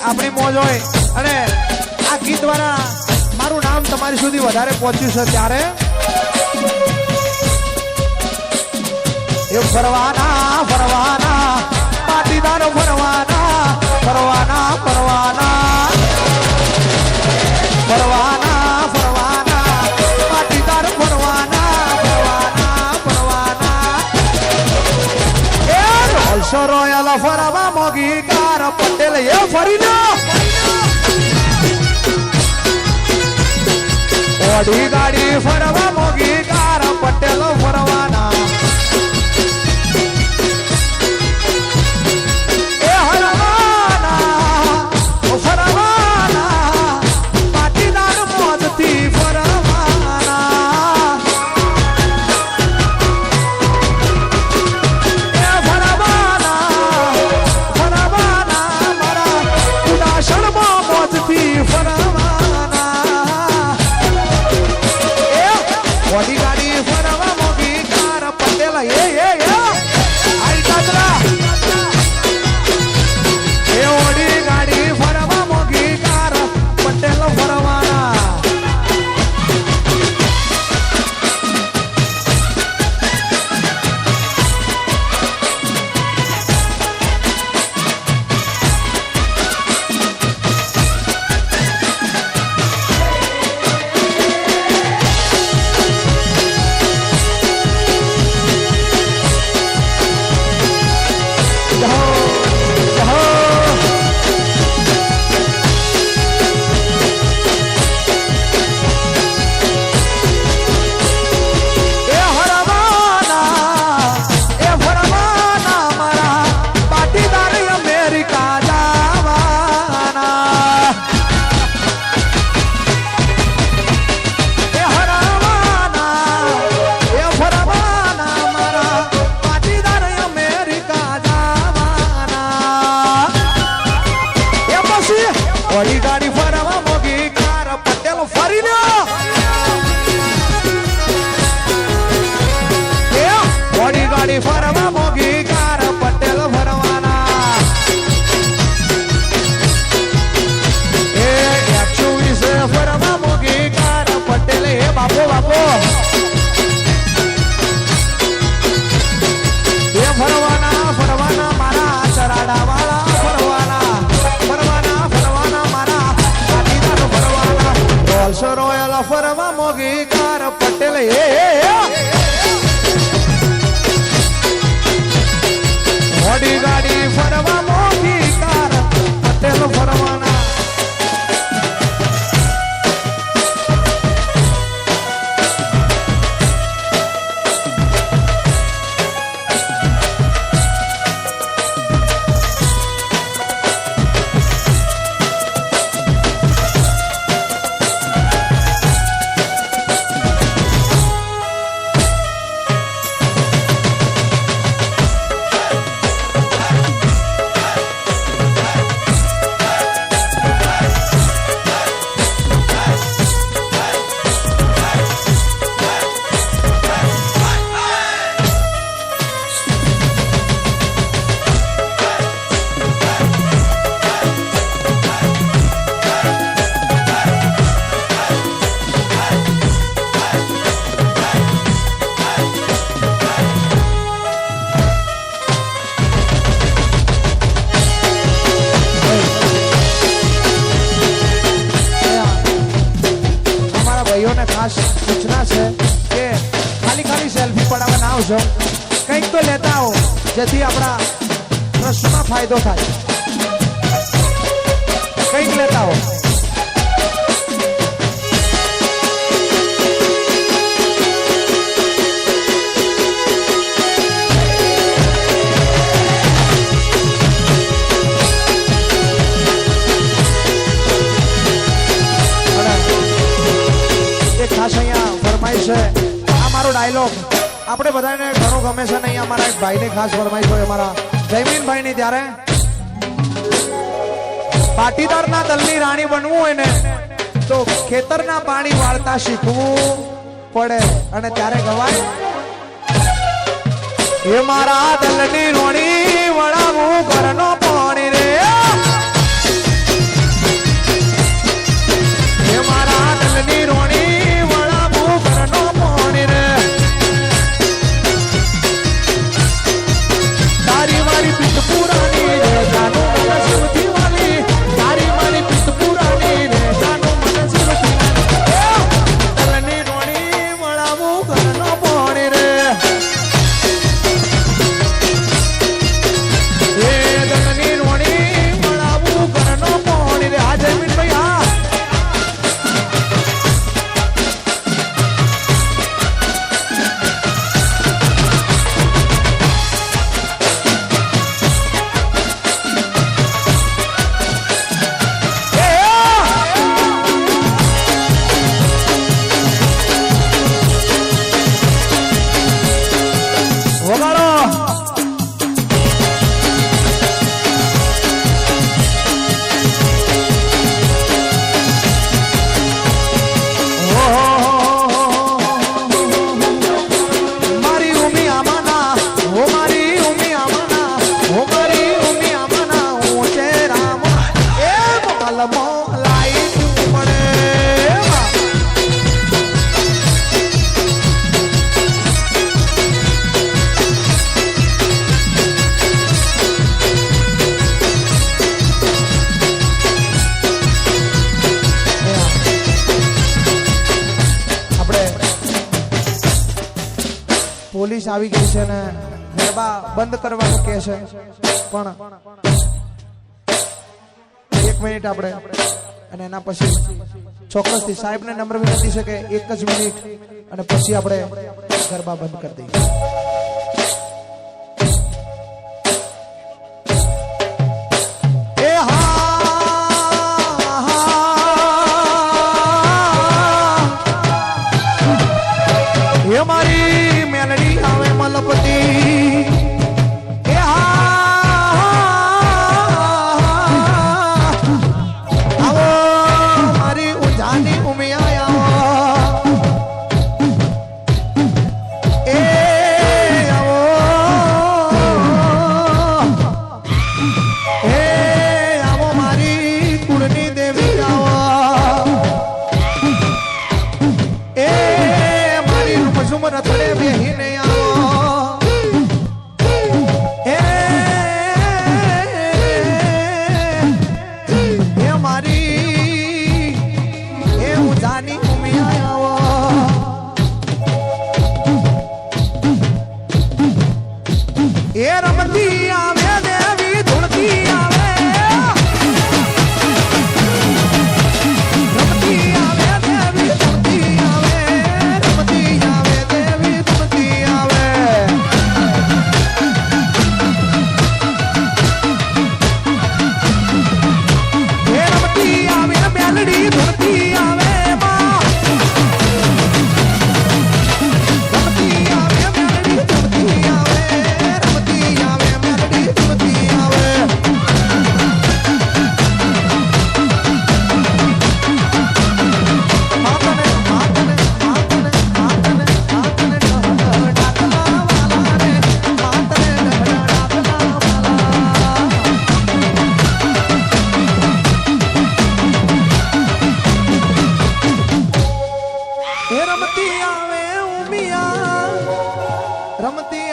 આપણી મોજ હોય અને આ ગીત દ્વારા મારું નામ તમારી સુધી વધારે પહોંચ્યું છે ત્યારે એ ફરવાના ફરવાના પાટીદારો ફરવાના ફરવાના ફરવાના ફરવાના ફરવાના પાટીદારો ફરવાના ફરવાના ફરવાના એ રોલસો રોયલ ફરવા મોગી કાર પટેલ એ ફરીને ઓડી ગાડી ફરવા મોગી કાર પટેલ ફરવાના એ હરવાના ફરવાના પાટીદાર મોજથી ફરવાના એ ફરવાના ફરવાના મારા ઉદાસણમાં મોજથી ફરવાના મોડી ગાડી ફરવા મોગી કાર પટેલ ફરી લ્યો મોડી ગાડી ફરવા મોગી કાર પટેલ ફરવાના એ 120 ફરવા મોગી કાર પટેલ એ બાપો બાપો એ ફરવાના ફરવાના મારા ચરાડા વાળા ફરવાના ફરવાના ફરવાના મારા પાટીદાર ફરવાના રોલ્સ રોયલ ફરવા મોગી કાર પટેલ એ મોડી ગાડી ફરવા મોગી કાર પટેલ ફરવાના ખાસ સૂચના છે કે ખાલી સેલ્ફી પડાવવા ના આવશો કંઈક તો લેતા આવો જેથી આપણા ટ્રસ્ટમાં ફાયદો થાય કંઈક લેતા આવો ખાસ અહીંયા ફરમાઈશ છે આ મારો ડાયલોગ આપણે બધાને ઘણો ગમે છે ને અહીંયા અમારા એક ભાઈને ખાસ ફરમાઈશ હોય અમારા જયમીનભાઈની ત્યારે પાટીદારના દલની રાણી બનવું હોય ને તો ખેતરના પાણી વાળતા શીખવું પડે અને ત્યારે ગવાય એ મારા દલની રોણી વળાવું ઘરનો પાણી રે એ મારા દલની રોણી પોલીસ આવી ગઈ છે ને ગરબા બંધ કરવાનું કહે છે પણ 1 મિનિટ આપણે અને એના પછી ચોક્કસથી સાહેબને નમ્ર વિનંતી છે કે 1 જ મિનિટ અને પછી આપણે ગરબા બંધ કરી દઈએ મારી મેલડી આવે મલપતી એ આવો મેલડી ધૂળતી આવે માં રમતી આવે મેલડી ધૂળતી આવે રમતી આવે મેલડી ધૂળતી આવે માતને માતને માતને માતને માતને ડાકલા વાલા રે માતને ડાકલા વાલા એ રમતી આવે ઉમિયા રમતી